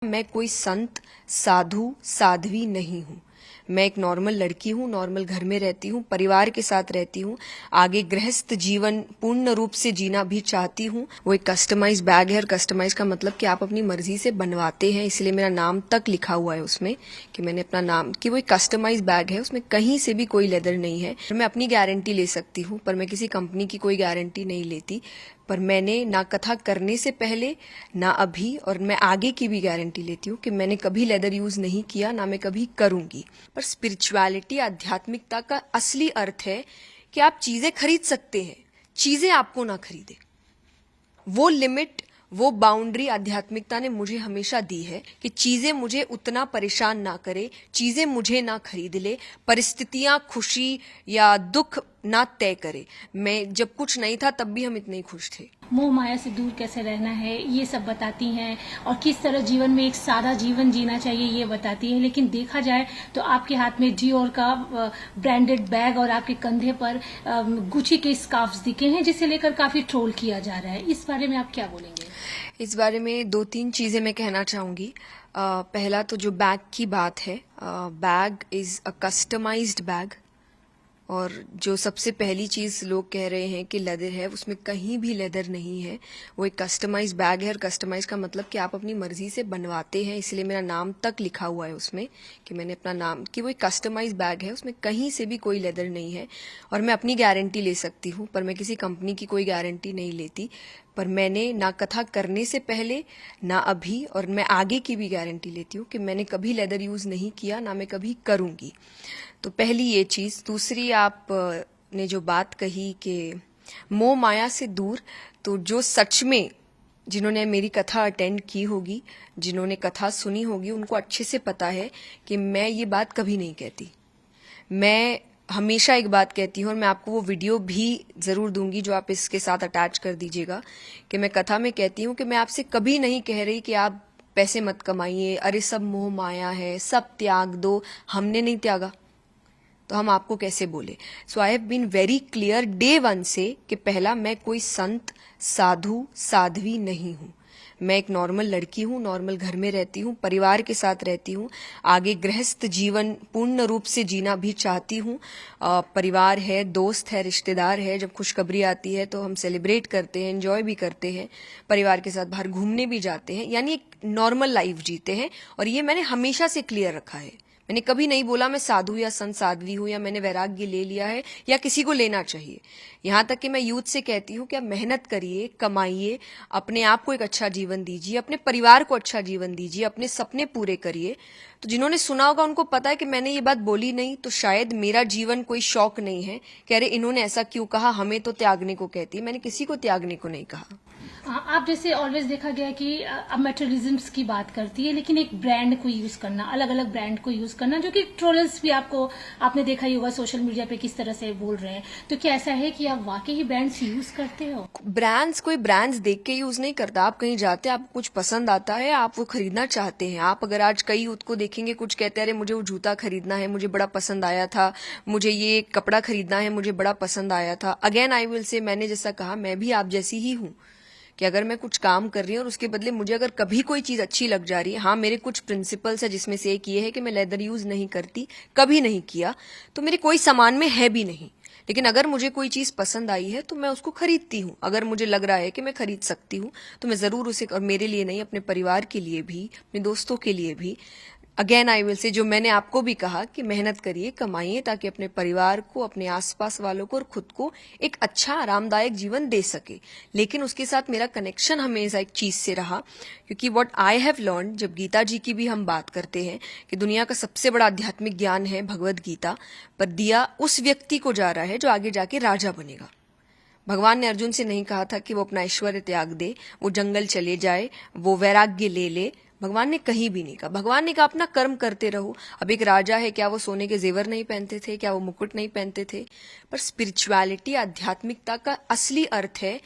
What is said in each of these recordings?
मैं कोई संत साधु साध्वी नहीं हूँ। मैं एक नॉर्मल लड़की हूँ, नॉर्मल घर में रहती हूँ, परिवार के साथ रहती हूँ। आगे गृहस्थ जीवन पूर्ण रूप से जीना भी चाहती हूँ। वो एक कस्टमाइज बैग है, और कस्टमाइज का मतलब कि आप अपनी मर्जी से बनवाते हैं, इसलिए मेरा नाम तक लिखा हुआ है उसमें कि मैंने अपना नाम, कि वो एक कस्टमाइज बैग है, उसमें कहीं से भी कोई लेदर नहीं है। मैं अपनी गारंटी ले सकती हूँ, पर मैं किसी कंपनी की कोई गारंटी नहीं लेती। पर मैंने ना कथा करने से पहले, ना अभी, और मैं आगे की भी गारंटी लेती हूँ कि मैंने कभी लेदर यूज नहीं किया, ना मैं कभी करूंगी। पर स्पिरिचुअलिटी, आध्यात्मिकता का असली अर्थ है कि आप चीजें खरीद सकते हैं, चीजें आपको ना खरीदे। वो लिमिट, वो बाउंड्री आध्यात्मिकता ने मुझे हमेशा दी है कि चीजें मुझे उतना परेशान ना करे, चीजें मुझे ना खरीद ले, परिस्थितियां खुशी या दुख ना तय करे। मैं जब कुछ नहीं था तब भी हम इतने ही खुश थे। मोह माया से दूर कैसे रहना है ये सब बताती हैं, और किस तरह जीवन में एक सादा जीवन जीना चाहिए ये बताती हैं। लेकिन देखा जाए तो आपके हाथ में डियोर का ब्रांडेड बैग और आपके कंधे पर गुची के स्कार्फ्स दिखे हैं, जिसे लेकर काफी ट्रोल किया जा रहा है। इस बारे में आप क्या बोलेंगे? इस बारे में दो तीन चीजें मैं कहना चाहूंगी। पहला तो जो बैग की बात है, bag is a customized bag, और जो सबसे पहली चीज लोग कह रहे हैं कि लेदर है, उसमें कहीं भी लेदर नहीं है। वो एक कस्टमाइज बैग है, और कस्टमाइज का मतलब कि आप अपनी मर्जी से बनवाते हैं, इसलिए मेरा नाम तक लिखा हुआ है उसमें कि मैंने अपना नाम, कि वो एक कस्टमाइज बैग है, उसमें कहीं से भी कोई लेदर नहीं है। और मैं अपनी गारंटी ले सकती हूँ, पर मैं किसी कंपनी की कोई गारंटी नहीं लेती। पर मैंने ना कथा करने से पहले, ना अभी, और मैं आगे की भी गारंटी लेती हूँ कि मैंने कभी लेदर यूज नहीं किया, ना मैं कभी करूंगी। तो पहली ये चीज। दूसरी, आप ने जो बात कही कि मोह माया से दूर, तो जो सच में, जिन्होंने मेरी कथा अटेंड की होगी, जिन्होंने कथा सुनी होगी, उनको अच्छे से पता है कि मैं ये बात कभी नहीं कहती। मैं हमेशा एक बात कहती हूँ, और मैं आपको वो वीडियो भी जरूर दूंगी जो आप इसके साथ अटैच कर दीजिएगा, कि मैं कथा में कहती हूँ कि मैं आपसे कभी नहीं कह रही कि आप पैसे मत कमाइए, अरे सब मोह माया है, सब त्याग दो। हमने नहीं त्यागा तो हम आपको कैसे बोले? So I have been very clear day one से कि पहला, मैं कोई संत साधु साध्वी नहीं हूँ। मैं एक नॉर्मल लड़की हूँ, नॉर्मल घर में रहती हूँ, परिवार के साथ रहती हूँ। आगे गृहस्थ जीवन पूर्ण रूप से जीना भी चाहती हूँ। परिवार है, दोस्त है, रिश्तेदार है, जब खुशखबरी आती है तो हम सेलिब्रेट करते हैं, एंजॉय भी करते हैं, परिवार के साथ बाहर घूमने भी जाते हैं, यानी एक नॉर्मल लाइफ जीते हैं। और ये मैंने हमेशा से क्लियर रखा है। मैंने कभी नहीं बोला मैं साधु या संत साध्वी हूं, या मैंने वैराग्य ले लिया है, या किसी को लेना चाहिए। यहां तक कि मैं यूथ से कहती हूं कि आप मेहनत करिए, कमाइए, अपने आप को एक अच्छा जीवन दीजिए, अपने परिवार को अच्छा जीवन दीजिए, अपने सपने पूरे करिए। तो जिन्होंने सुना होगा उनको पता है कि मैंने ये बात बोली नहीं, तो शायद मेरा जीवन कोई शौक नहीं है कि अरे इन्होंने ऐसा क्यों कहा, हमें तो त्यागने को कहती है। मैंने किसी को त्यागने को नहीं कहा। आप जैसे ऑलवेज देखा गया कि अब मेटेरियलिज्म्स की बात करती है, लेकिन एक ब्रांड को यूज करना, अलग अलग ब्रांड को यूज करना, जो कि ट्रोलर्स भी आपने देखा ही होगा सोशल मीडिया पे किस तरह से बोल रहे हैं। तो क्या ऐसा है कि आप वाकई ही ब्रांड्स यूज करते हो? ब्रांड्स, कोई ब्रांड्स देख के यूज नहीं करता। आप कहीं जाते हैं, आपको कुछ पसंद आता है, आप वो खरीदना चाहते हैं। आप अगर आज कई यूथ को देखेंगे, कुछ कहते हैं अरे मुझे वो जूता खरीदना है, मुझे बड़ा पसंद आया था, मुझे ये कपड़ा खरीदना है, मुझे बड़ा पसंद आया था। अगेन आई विल से, मैंने जैसा कहा, मैं भी आप जैसी ही हूँ कि अगर मैं कुछ काम कर रही हूँ और उसके बदले मुझे अगर कभी कोई चीज अच्छी लग जा रही है, हाँ मेरे कुछ प्रिंसिपल्स है, जिसमें से एक ये है कि मैं लेदर यूज नहीं करती, कभी नहीं किया, तो मेरे कोई सामान में है भी नहीं। लेकिन अगर मुझे कोई चीज पसंद आई है तो मैं उसको खरीदती हूँ। अगर मुझे लग रहा है कि मैं खरीद सकती हूँ तो मैं जरूर उसे, और मेरे लिए नहीं, अपने परिवार के लिए भी, अपने दोस्तों के लिए भी। अगेन आई विल से, जो मैंने आपको भी कहा कि मेहनत करिए, कमाइए, ताकि अपने परिवार को, अपने आसपास वालों को और खुद को एक अच्छा आरामदायक जीवन दे सके। लेकिन उसके साथ मेरा कनेक्शन हमेशा एक चीज से रहा, क्योंकि व्हाट आई हैव लर्न, जब गीता जी की भी हम बात करते हैं कि दुनिया का सबसे बड़ा आध्यात्मिक ज्ञान है भगवद गीता, पर दिया उस व्यक्ति को जा रहा है जो आगे जाके राजा बनेगा। भगवान ने अर्जुन से नहीं कहा था कि वो अपना ऐश्वर्य त्याग दे, वो जंगल चले जाए, वो वैराग्य ले ले। भगवान ने कहीं भी नहीं कहा। भगवान ने कहा अपना कर्म करते रहो। अब एक राजा है, क्या वो सोने के जेवर नहीं पहनते थे? क्या वो मुकुट नहीं पहनते थे? पर स्पिरिचुअलिटी, आध्यात्मिकता का असली अर्थ है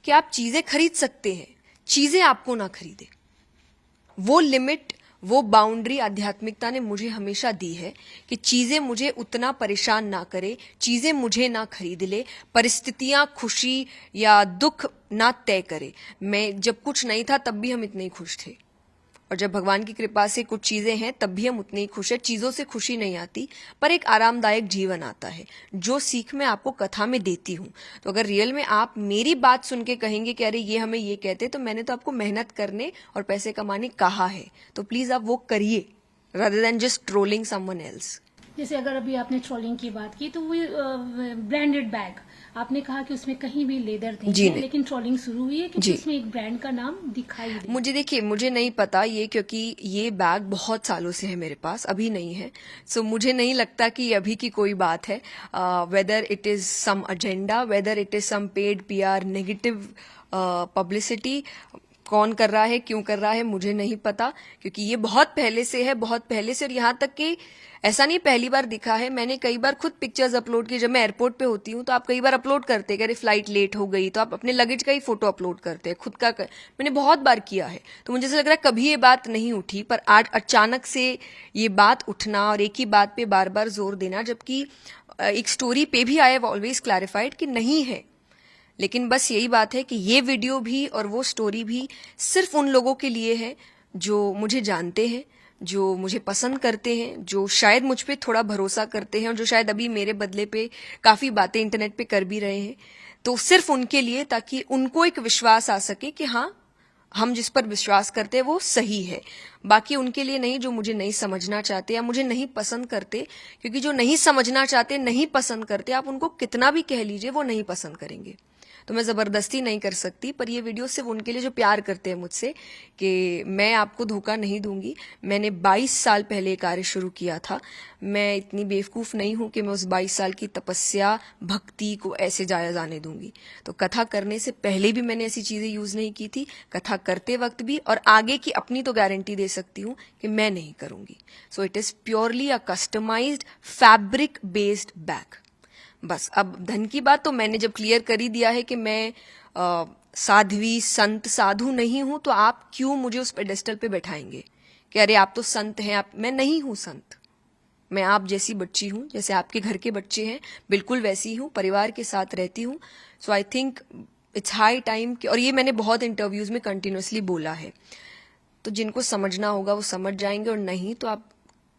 कि आप चीजें खरीद सकते हैं, चीजें आपको ना खरीदे। वो लिमिट, वो बाउंड्री आध्यात्मिकता ने मुझे हमेशा दी है कि चीजें मुझे उतना परेशान ना करे, चीजें मुझे ना खरीद ले, परिस्थितियां खुशी या दुख ना तय करे। मैं जब कुछ नहीं था तब भी हम इतने ही खुश थे। और जब भगवान की कृपा से कुछ चीजें हैं तब भी हम उतने ही खुश हैं। चीजों से खुशी नहीं आती, पर एक आरामदायक जीवन आता है, जो सीख मैं आपको कथा में देती हूँ। तो अगर रियल में आप मेरी बात सुन के कहेंगे कि अरे ये हमें ये कहते, तो मैंने तो आपको मेहनत करने और पैसे कमाने कहा है, तो प्लीज आप वो करिए rather than just trolling someone else। जैसे अगर अभी आपने ट्रोलिंग की बात की तो वो ब्रांडेड बैग आपने कहा कि उसमें कहीं भी लेदर नहीं जी है, नहीं। लेकिन ट्रोलिंग शुरू हुई है क्योंकि जी। उसमें एक ब्रांड का नाम दिखाई दे। मुझे देखिए, मुझे नहीं पता ये, क्योंकि ये बैग बहुत सालों से है मेरे पास, अभी नहीं है। सो मुझे नहीं लगता कि ये अभी की कोई बात है। Whether it is some agenda, whether it is some paid PR, negative publicity, कौन कर रहा है, क्यों कर रहा है, मुझे नहीं पता, क्योंकि ये बहुत पहले से है, बहुत पहले से। और यहाँ तक कि ऐसा नहीं पहली बार दिखा है, मैंने कई बार खुद पिक्चर्स अपलोड की। जब मैं एयरपोर्ट पे होती हूँ तो आप कई बार अपलोड करते हैं कि अरे फ्लाइट लेट हो गई, तो आप अपने लगेज का ही फोटो अपलोड करते हैं, खुद का मैंने बहुत बार किया है। तो मुझे ऐसा लग रहा है कभी ये बात नहीं उठी, पर आज अचानक से ये बात उठना और एक ही बात पे बार बार जोर देना, जबकि एक स्टोरी पे भी आई हैव ऑलवेज क्लैरिफाइड कि नहीं है। लेकिन बस यही बात है कि ये वीडियो भी और वो स्टोरी भी सिर्फ उन लोगों के लिए है जो मुझे जानते हैं, जो मुझे पसंद करते हैं, जो शायद मुझ पे थोड़ा भरोसा करते हैं और जो शायद अभी मेरे बदले पे काफी बातें इंटरनेट पे कर भी रहे हैं। तो सिर्फ उनके लिए, ताकि उनको एक विश्वास आ सके कि हाँ, हम जिस पर विश्वास करते हैं वो सही है। बाकी उनके लिए नहीं, जो मुझे नहीं समझना चाहते या मुझे नहीं पसंद करते, क्योंकि जो नहीं समझना चाहते, नहीं पसंद करते, आप उनको कितना भी कह लीजिए वो नहीं पसंद करेंगे। तो मैं जबरदस्ती नहीं कर सकती, पर ये वीडियो सिर्फ उनके लिए जो प्यार करते हैं मुझसे, कि मैं आपको धोखा नहीं दूंगी। मैंने 22 साल पहले ये कार्य शुरू किया था। मैं इतनी बेवकूफ नहीं हूं कि मैं उस 22 साल की तपस्या, भक्ति को ऐसे जाया जाने दूंगी। तो कथा करने से पहले भी मैंने ऐसी चीजें यूज नहीं की थी, कथा करते वक्त भी, और आगे की अपनी तो गारंटी दे सकती हूँ कि मैं नहीं करूंगी। So it is purely a customized fabric based bag. बस अब धन की बात तो मैंने जब क्लियर कर ही दिया है कि मैं साध्वी, संत, साधु नहीं हूं, तो आप क्यों मुझे उस पेडेस्टल पे बैठाएंगे कि अरे आप तो संत हैं। मैं नहीं हूं संत, मैं आप जैसी बच्ची हूं, जैसे आपके घर के बच्चे हैं, बिल्कुल वैसी हूं, परिवार के साथ रहती हूं। So I think it's high time, और ये मैंने बहुत इंटरव्यूज में कंटिन्यूसली बोला है। तो जिनको समझना होगा वो समझ जाएंगे, और नहीं तो आप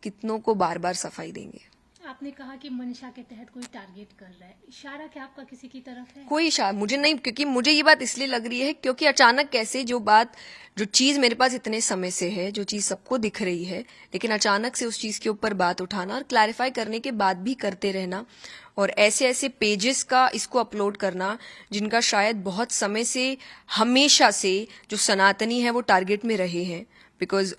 कितनों को बार बार सफाई देंगे। आपने कहा कि मंशा के तहत कोई टारगेट कर रहा है, इशारा क्या आपका किसी की तरफ है? कोई इशारा मुझे नहीं, क्योंकि मुझे ये बात इसलिए लग रही है क्योंकि अचानक कैसे जो चीज मेरे पास इतने समय से है, जो चीज सबको दिख रही है, लेकिन अचानक से उस चीज के ऊपर बात उठाना और क्लैरिफाई करने के बाद भी करते रहना, और ऐसे ऐसे पेजेस का इसको अपलोड करना जिनका शायद बहुत समय से, हमेशा से जो सनातनी है वो टारगेट में रहे हैं। बिकॉज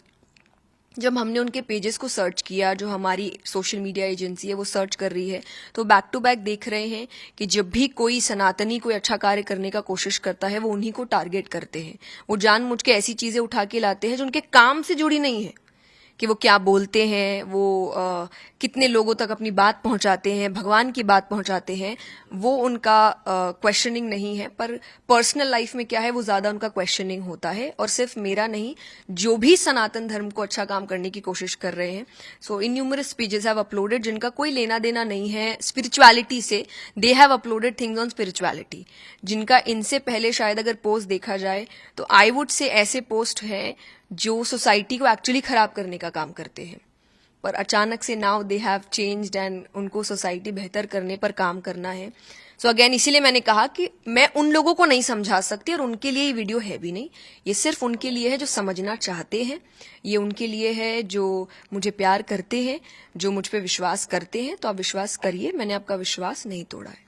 जब हमने उनके पेजेस को सर्च किया, जो हमारी सोशल मीडिया एजेंसी है वो सर्च कर रही है, तो बैक टू बैक देख रहे हैं कि जब भी कोई सनातनी कोई अच्छा कार्य करने का कोशिश करता है वो उन्हीं को टारगेट करते हैं। वो जानबूझ के ऐसी चीजें उठा के लाते हैं जो उनके काम से जुड़ी नहीं है, कि वो क्या बोलते हैं, वो कितने लोगों तक अपनी बात पहुंचाते हैं, भगवान की बात पहुंचाते हैं, वो उनका क्वेश्चनिंग नहीं है। पर पर्सनल लाइफ में क्या है वो ज्यादा उनका क्वेश्चनिंग होता है, और सिर्फ मेरा नहीं, जो भी सनातन धर्म को अच्छा काम करने की कोशिश कर रहे हैं। So in numerous pages have uploaded जिनका कोई लेना देना नहीं है स्पिरिचुअलिटी से, they have uploaded things on spirituality, जिनका इनसे पहले शायद अगर पोस्ट देखा जाए तो आई वुड से ऐसे पोस्ट हैं जो सोसाइटी को एक्चुअली खराब करने का काम करते हैं। पर अचानक से now they have changed and उनको सोसाइटी बेहतर करने पर काम करना है। सो अगेन इसीलिए मैंने कहा कि मैं उन लोगों को नहीं समझा सकती, और उनके लिए ये वीडियो है भी नहीं। ये सिर्फ उनके लिए है जो समझना चाहते हैं, ये उनके लिए है जो मुझे प्यार करते हैं, जो मुझ पे विश्वास करते हैं। तो आप विश्वास करिए, मैंने आपका विश्वास नहीं तोड़ा है।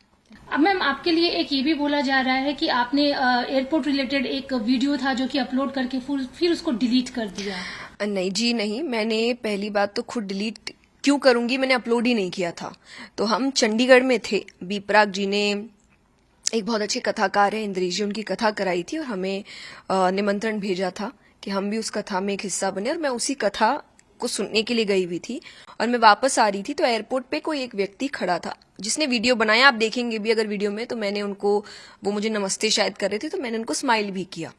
अब मैम आपके लिए एक ये भी बोला जा रहा है कि आपने एयरपोर्ट रिलेटेड एक वीडियो था जो कि अपलोड करके फिर उसको डिलीट कर दिया। नहीं जी नहीं, मैंने पहली बात तो खुद डिलीट क्यों करूंगी, मैंने अपलोड ही नहीं किया था। तो हम चंडीगढ़ में थे, बीपराग जी ने, एक बहुत अच्छे कथाकार है इंद्रेश जी, उनकी कथा कराई थी और हमें निमंत्रण भेजा था कि हम भी उस कथा में एक हिस्सा बने, और मैं उसी कथा को सुनने के लिए गई हुई थी। और मैं वापस आ रही थी तो एयरपोर्ट पे कोई एक व्यक्ति खड़ा था जिसने वीडियो बनाया, आप देखेंगे भी अगर वीडियो में, तो मैंने उनको, वो मुझे नमस्ते शायद कर रहे थे, तो मैंने उनको स्माइल भी किया।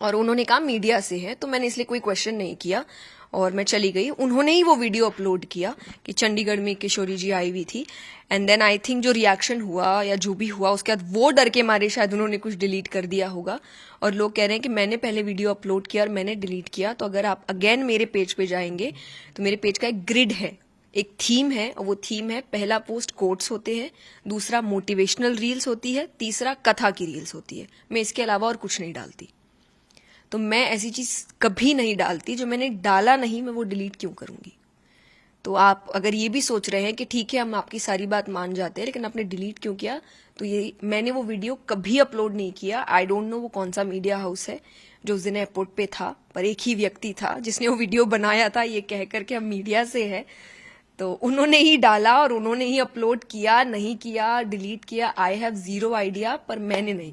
और उन्होंने कहा मीडिया से है, तो मैंने इसलिए कोई क्वेश्चन नहीं किया और मैं चली गई। उन्होंने ही वो वीडियो अपलोड किया कि चंडीगढ़ में किशोरी जी आई हुई थी, एंड देन आई थिंक जो रिएक्शन हुआ या जो भी हुआ उसके बाद वो डर के मारे शायद उन्होंने कुछ डिलीट कर दिया होगा। और लोग कह रहे हैं कि मैंने पहले वीडियो अपलोड किया और मैंने डिलीट किया। तो अगर आप अगेन मेरे पेज पे जाएंगे तो मेरे पेज का एक ग्रिड है, एक थीम है, और वो थीम है, पहला पोस्ट कोट्स होते हैं, दूसरा मोटिवेशनल रील्स होती है, तीसरा कथा की रील्स होती है। मैं इसके अलावा और कुछ नहीं डालती। तो मैं ऐसी चीज कभी नहीं डालती, जो मैंने डाला नहीं मैं वो डिलीट क्यों करूंगी। तो आप अगर ये भी सोच रहे हैं कि ठीक है हम आपकी सारी बात मान जाते हैं लेकिन आपने डिलीट क्यों किया, तो ये मैंने वो वीडियो कभी अपलोड नहीं किया। आई डोंट नो वो कौन सा मीडिया हाउस है जो उस दिन एयरपोर्ट पे था, पर एक ही व्यक्ति था जिसने वो वीडियो बनाया था ये कह करके हम मीडिया से है। तो उन्होंने ही डाला और उन्होंने ही अपलोड किया, नहीं किया, डिलीट किया, आई हैव जीरो आइडिया, पर मैंने नहीं किया।